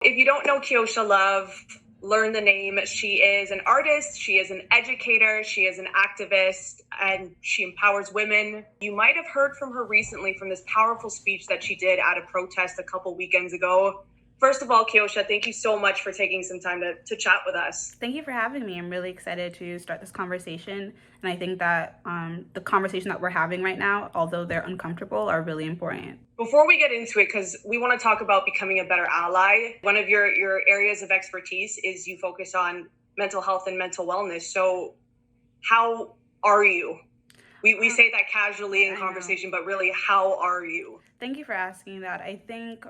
If you don't know Keosha Love, learn the name. She is an artist, she is an educator, she is an activist, and she empowers women. You might have heard from her recently from this powerful speech that she did at a protest a couple weekends ago. First of all, Keosha, thank you so much for taking some time to chat with us. Thank you for having me. I'm really excited to start this conversation. And I think that the conversation that we're having right now, although they're uncomfortable, are really important. Before we get into it, because we want to talk about becoming a better ally, one of your areas of expertise is you focus on mental health and mental wellness. So how are you? We say that casually in conversation, but really, how are you? Thank you for asking that. I think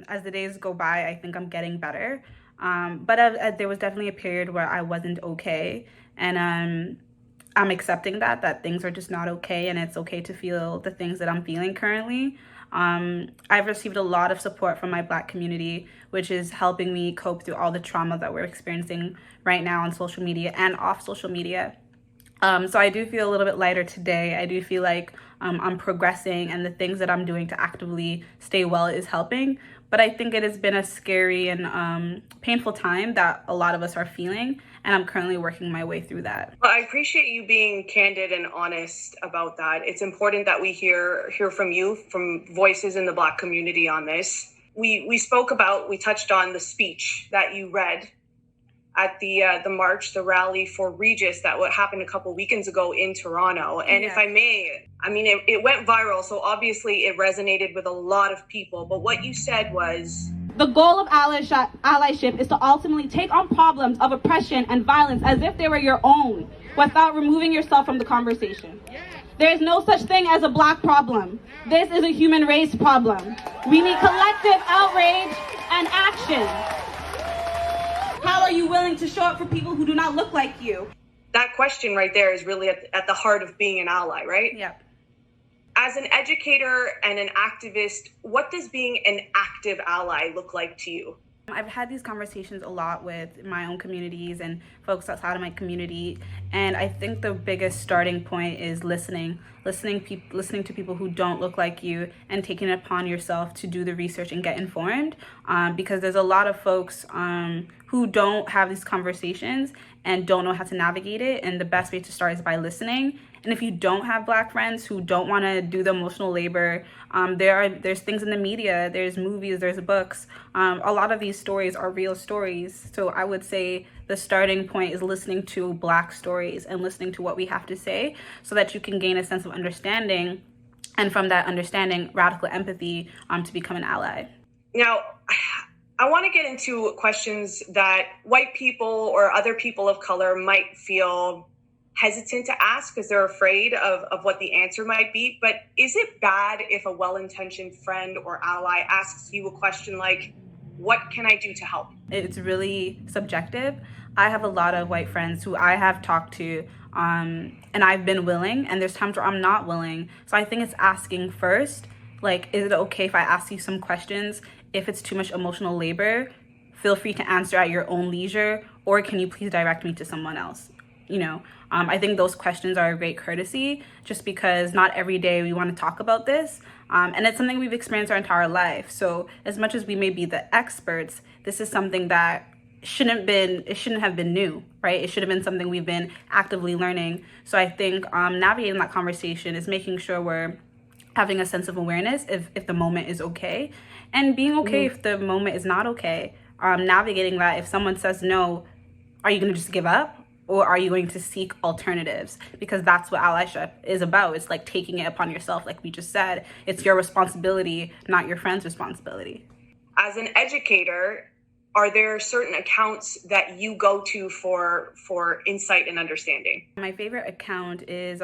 as the days go by, I think I'm getting better. But there was definitely a period where I wasn't okay. And I'm accepting that things are just not okay. And it's okay to feel the things that I'm feeling currently. I've received a lot of support from my Black community, which is helping me cope through all the trauma that we're experiencing right now on social media and off social media. So I do feel a little bit lighter today. I do feel like I'm progressing, and the things that I'm doing to actively stay well is helping. But I think it has been a scary and painful time that a lot of us are feeling, and I'm currently working my way through that. Well, I appreciate you being candid and honest about that. It's important that we hear from you, from voices in the Black community on this. We touched on the speech that you read at the march, the rally for Regis that what happened a couple weekends ago in Toronto. And If I may, it went viral, so obviously it resonated with a lot of people. But what you said was, the goal of allyship is to ultimately take on problems of oppression and violence as if they were your own, without removing yourself from the conversation. There is no such thing as a Black problem. This is a human race problem. We need collective outrage and action. How are you willing to show up for people who do not look like you? That question right there is really at the heart of being an ally, right? Yep. As an educator and an activist, what does being an active ally look like to you? I've had these conversations a lot with my own communities and folks outside of my community, and I think the biggest starting point is listening to people who don't look like you, and taking it upon yourself to do the research and get informed, because there's a lot of folks who don't have these conversations and don't know how to navigate it, and the best way to start is by listening. And if you don't have Black friends who don't want to do the emotional labor, there's things in the media, there's movies, there's books. A lot of these stories are real stories. So I would say the starting point is listening to Black stories and listening to what we have to say, so that you can gain a sense of understanding, and from that understanding, radical empathy to become an ally. Now, I want to get into questions that white people or other people of color might feel hesitant to ask because they're afraid of what the answer might be. But is it bad if a well-intentioned friend or ally asks you a question like, what can I do to help? It's really subjective. I have a lot of white friends who I have talked to, and I've been willing, and there's times where I'm not willing. So I think it's asking first, like, is it okay if I ask you some questions? If it's too much emotional labor, feel free to answer at your own leisure, or can you please direct me to someone else? I think those questions are a great courtesy, just because not every day we want to talk about this. And it's something we've experienced our entire life. So as much as we may be the experts, this is something that shouldn't have been new, right? It should have been something we've been actively learning. So I think navigating that conversation is making sure we're having a sense of awareness if the moment is okay, and being okay if the moment is not okay. Navigating that, if someone says no, are you going to just give up? Or are you going to seek alternatives? Because that's what allyship is about. It's like taking it upon yourself, like we just said. It's your responsibility, not your friend's responsibility. As an educator, are there certain accounts that you go to for insight and understanding? My favorite account is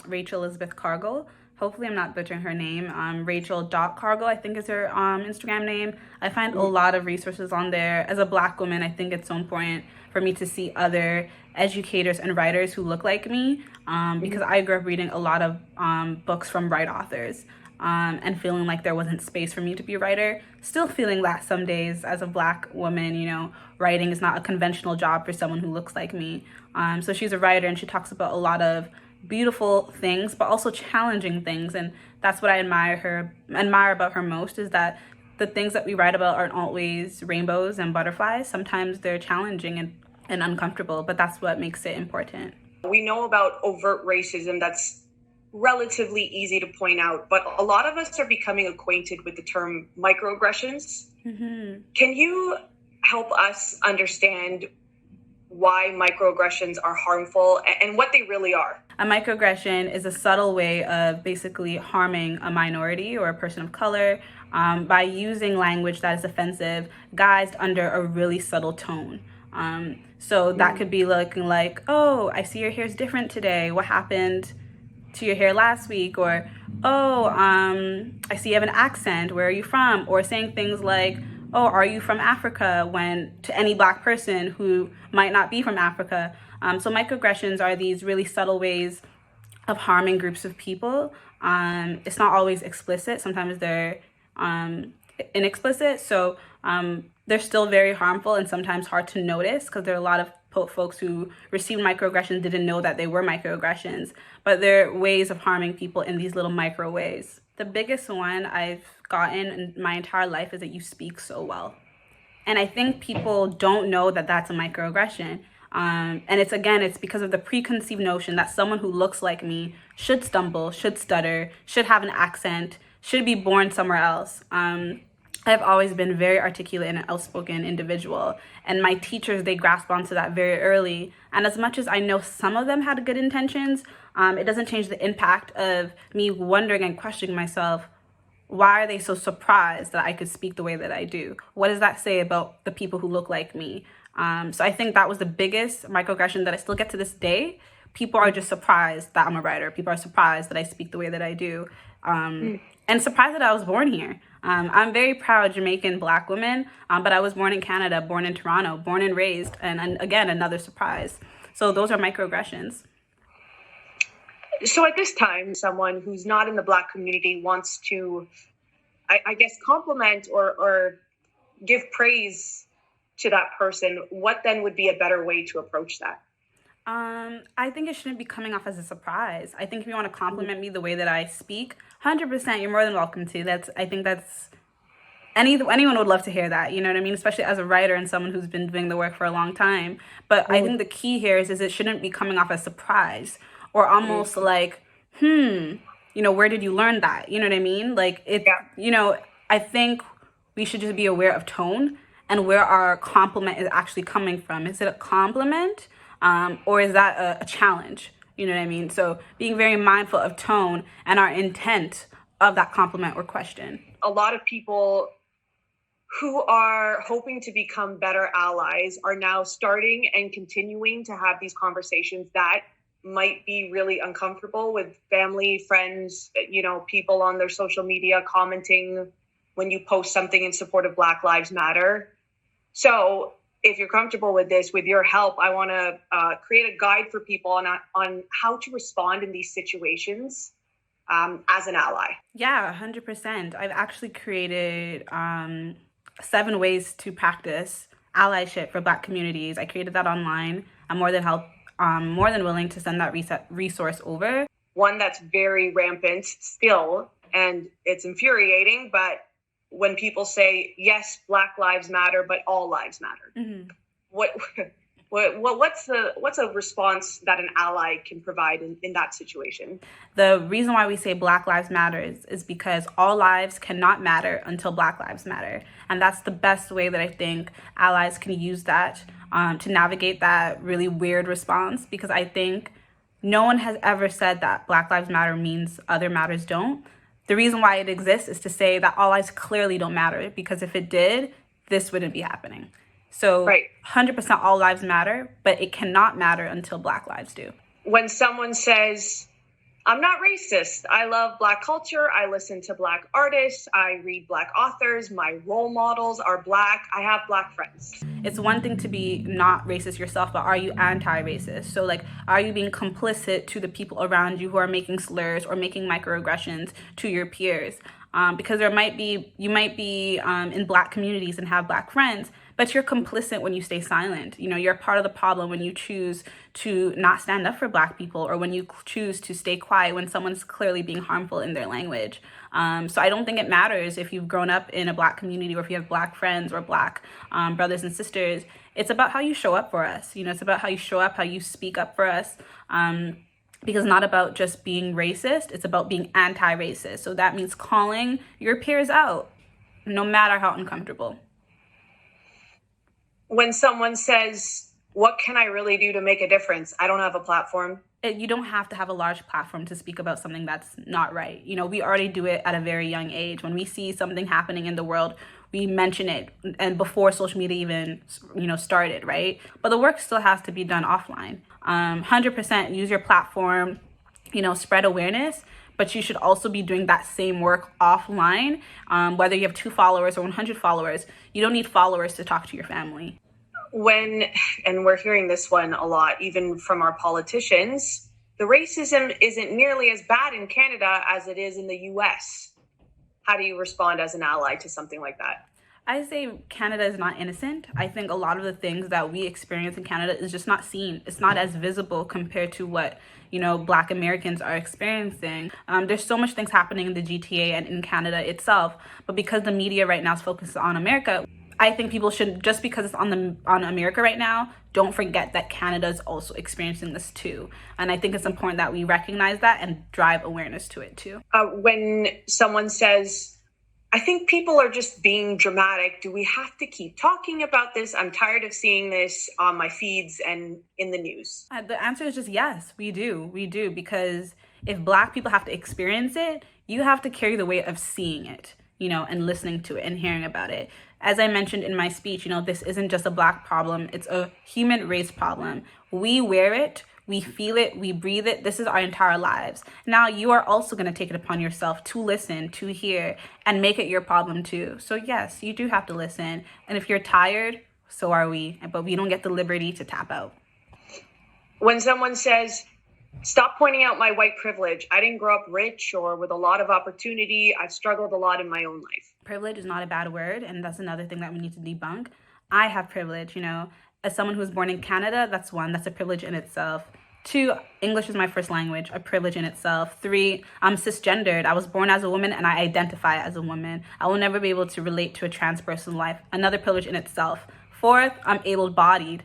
Rachel Elizabeth Cargill. Hopefully I'm not butchering her name. Rachel.Cargill, I think is her Instagram name. I find a lot of resources on there. As a Black woman, I think it's so important for me to see other educators and writers who look like me, because I grew up reading a lot of books from white authors, and feeling like there wasn't space for me to be a writer. Still feeling that some days as a Black woman, writing is not a conventional job for someone who looks like me. So she's a writer, and she talks about a lot of beautiful things, but also challenging things. And that's what I admire about her most, is that the things that we write about aren't always rainbows and butterflies. Sometimes they're challenging and uncomfortable, but that's what makes it important. We know about overt racism that's relatively easy to point out, but a lot of us are becoming acquainted with the term microaggressions. Mm-hmm. Can you help us understand why microaggressions are harmful and what they really are? A microaggression is a subtle way of basically harming a minority or a person of color by using language that is offensive, guised under a really subtle tone. So that could be looking like, oh, I see your hair's different today. What happened to your hair last week? Or, oh, I see you have an accent. Where are you from? Or saying things like, oh, are you from Africa? When to any Black person who might not be from Africa. So microaggressions are these really subtle ways of harming groups of people. It's not always explicit. Sometimes they're inexplicit. So they're still very harmful and sometimes hard to notice because there are a lot of folks who received microaggressions didn't know that they were microaggressions. But they're ways of harming people in these little micro ways. The biggest one I've gotten in my entire life is that you speak so well. And I think people don't know that that's a microaggression. And it's because of the preconceived notion that someone who looks like me should stumble, should stutter, should have an accent, should be born somewhere else. I've always been very articulate and an outspoken individual. And my teachers, they grasp onto that very early. And as much as I know some of them had good intentions, it doesn't change the impact of me wondering and questioning myself, why are they so surprised that I could speak the way that I do? What does that say about the people who look like me? So I think that was the biggest microaggression that I still get to this day. People are just surprised that I'm a writer. People are surprised that I speak the way that I do. And surprised that I was born here. I'm very proud Jamaican Black woman, but I was born in Canada, born in Toronto, born and raised, and again, another surprise. So those are microaggressions. So at this time, someone who's not in the Black community wants to, I guess, compliment or give praise to that person. What then would be a better way to approach that? I think it shouldn't be coming off as a surprise. I think if you want to compliment me the way that I speak, 100%, you're more than welcome to. I think that's anyone would love to hear that. You know what I mean? Especially as a writer and someone who's been doing the work for a long time. But I think the key here is it shouldn't be coming off as surprise or almost like, where did you learn that? You know what I mean? Like I think we should just be aware of tone and where our compliment is actually coming from. Is it a compliment? Or is that a challenge? You know what I mean? So being very mindful of tone and our intent of that compliment or question. A lot of people who are hoping to become better allies are now starting and continuing to have these conversations that might be really uncomfortable with family, friends, people on their social media commenting when you post something in support of Black Lives Matter. So if you're comfortable with this, with your help, I want to create a guide for people on how to respond in these situations as an ally. Yeah, 100%. I've actually created 7 ways to practice allyship for Black communities. I created that online. I'm more than willing to send that resource over. One that's very rampant still, and it's infuriating, but when people say, yes, Black lives matter, but all lives matter. Mm-hmm. What's a response that an ally can provide in that situation? The reason why we say Black lives matter is because all lives cannot matter until Black lives matter. And that's the best way that I think allies can use that to navigate that really weird response, because I think no one has ever said that Black lives matter means other matters don't. The reason why it exists is to say that all lives clearly don't matter, because if it did, this wouldn't be happening. So 100% all lives matter, but it cannot matter until Black lives do. When someone says, I'm not racist, I love Black culture, I listen to Black artists, I read Black authors, my role models are Black, I have Black friends. It's one thing to be not racist yourself, but are you anti-racist? So are you being complicit to the people around you who are making slurs or making microaggressions to your peers? Because you might be in Black communities and have Black friends, but you're complicit when you stay silent. You know, you're part of the problem when you choose to not stand up for Black people, or when you choose to stay quiet when someone's clearly being harmful in their language. So I don't think it matters if you've grown up in a Black community, or if you have Black friends or Black brothers and sisters. It's about how you show up for us. You know, it's about how you show up, how you speak up for us. Because it's not about just being racist, it's about being anti-racist. So that means calling your peers out, no matter how uncomfortable. When someone says, what can I really do to make a difference? I don't have a platform. You don't have to have a large platform to speak about something that's not right. You know, we already do it at a very young age. When we see something happening in the world, we mention it, and before social media even, started, right? But the work still has to be done offline. 100% use your platform, spread awareness, but you should also be doing that same work offline. Whether you have 2 followers or 100 followers, you don't need followers to talk to your family. And we're hearing this one a lot, even from our politicians, the racism isn't nearly as bad in Canada as it is in the US. How do you respond as an ally to something like that? I say Canada is not innocent. I think a lot of the things that we experience in Canada is just not seen. It's not as visible compared to what, Black Americans are experiencing. There's so much things happening in the GTA and in Canada itself, but because the media right now is focused on America, I think people should, just because it's on America right now, don't forget that Canada is also experiencing this too. And I think it's important that we recognize that and drive awareness to it too. When someone says, I think people are just being dramatic, do we have to keep talking about this? I'm tired of seeing this on my feeds and in the news. The answer is just yes, we do. We do, because if Black people have to experience it, you have to carry the weight of seeing it, and listening to it and hearing about it. As I mentioned in my speech, this isn't just a Black problem. It's a human race problem. We wear it, we feel it, we breathe it. This is our entire lives. Now you are also going to take it upon yourself to listen, to hear, and make it your problem too. So yes, you do have to listen. And if you're tired, so are we. But we don't get the liberty to tap out. When someone says, stop pointing out my white privilege. I didn't grow up rich or with a lot of opportunity. I've struggled a lot in my own life. Privilege is not a bad word, and that's another thing that we need to debunk. I have privilege, as someone who was born in Canada, that's a privilege in itself. 2, English is my first language, a privilege in itself. 3, I'm cisgendered. I was born as a woman and I identify as a woman. I will never be able to relate to a trans person's life, another privilege in itself. 4th, I'm able-bodied.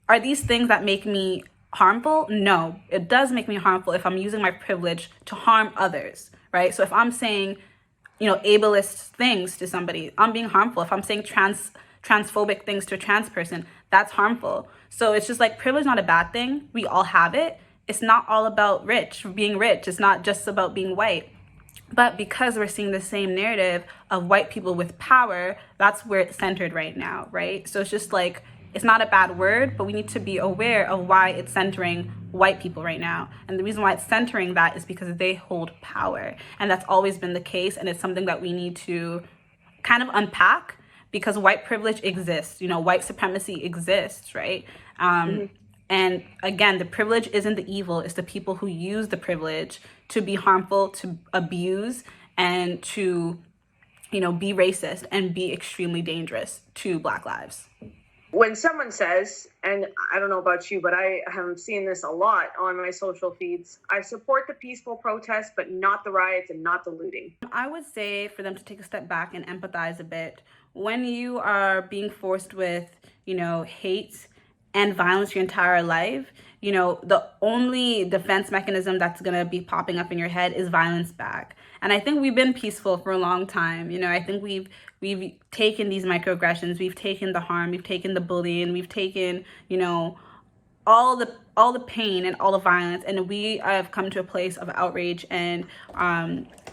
Are these things that make me harmful? No, it does make me harmful if I'm using my privilege to harm others, right? So if I'm saying, ableist things to somebody, I'm being harmful. If I'm saying transphobic things to a trans person, that's harmful. So it's just like privilege is not a bad thing. We all have it. It's not all about being rich. It's not just about being white. But because we're seeing the same narrative of white people with power, that's where it's centered right now, right? So it's just like, it's not a bad word, but we need to be aware of why it's centering white people right now. And the reason why it's centering that is because they hold power. And that's always been the case. And it's something that we need to kind of unpack, because white privilege exists, white supremacy exists, right? And again, the privilege isn't the evil, it's the people who use the privilege to be harmful, to abuse, and to, be racist and be extremely dangerous to Black lives. When someone says, and I don't know about you, but I have seen this a lot on my social feeds, I support the peaceful protests, but not the riots and not the looting. I would say for them to take a step back and empathize a bit. When you are being forced with, hate and violence your entire life, the only defense mechanism that's going to be popping up in your head is violence back. And I think we've been peaceful for a long time. I think we've taken these microaggressions, we've taken the harm, we've taken the bullying, we've taken, all the pain and all the violence, and we have come to a place of outrage and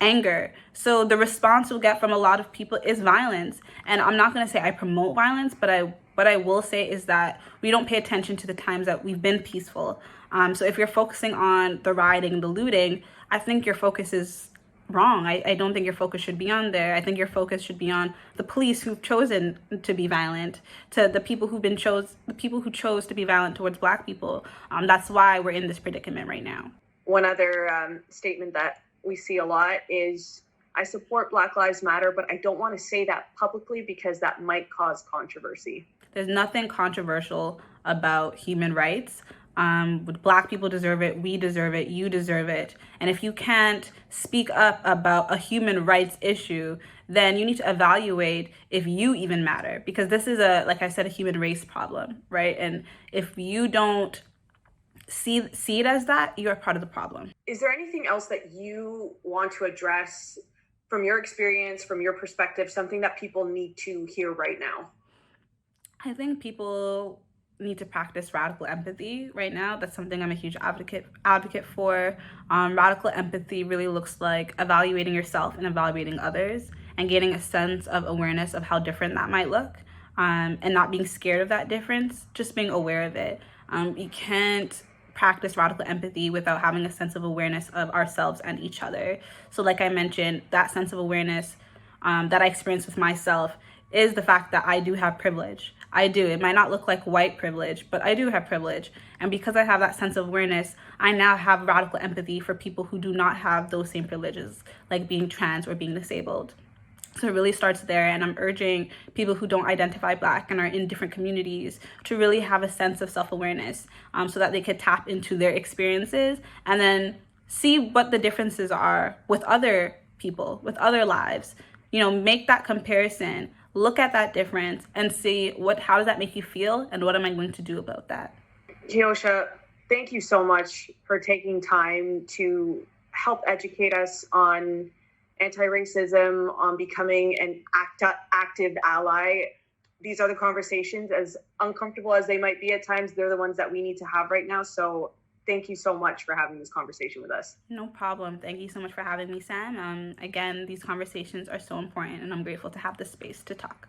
anger. So the response we'll get from a lot of people is violence. And I'm not going to say I promote violence, but what I will say is that we don't pay attention to the times that we've been peaceful. So if you're focusing on the rioting, the looting, I think your focus is wrong. I don't think your focus should be on there. I think your focus should be on the police who've chosen to be violent, to the people who chose to be violent towards Black people. That's why we're in this predicament right now. One other statement that we see a lot is, I support Black Lives Matter, but I don't want to say that publicly because that might cause controversy. There's nothing controversial about human rights. Black people deserve it, we deserve it, you deserve it. And if you can't speak up about a human rights issue, then you need to evaluate if you even matter, because this is like I said, a human race problem, right? And if you don't see it as that, you are part of the problem. Is there anything else that you want to address from your experience, from your perspective, something that people need to hear right now? I think people need to practice radical empathy right now. That's something I'm a huge advocate for. Radical empathy really looks like evaluating yourself and evaluating others and getting a sense of awareness of how different that might look, and not being scared of that difference, just being aware of it. You can't practice radical empathy without having a sense of awareness of ourselves and each other. So like I mentioned, that sense of awareness that I experienced with myself is the fact that I do have privilege. I do. It might not look like white privilege, but I do have privilege. And because I have that sense of awareness, I now have radical empathy for people who do not have those same privileges, like being trans or being disabled. So it really starts there, and I'm urging people who don't identify Black and are in different communities to really have a sense of self-awareness, so that they could tap into their experiences and then see what the differences are with other people, with other lives. You know, make that comparison, look at that difference and see how does that make you feel and what am I going to do about that. Keosha, thank you so much for taking time to help educate us on anti-racism, on becoming an active ally. These are the conversations, as uncomfortable as they might be at times, they're the ones that we need to have right now. So thank you so much for having this conversation with us. No problem. Thank you so much for having me, Sam. Again, these conversations are so important, and I'm grateful to have the space to talk.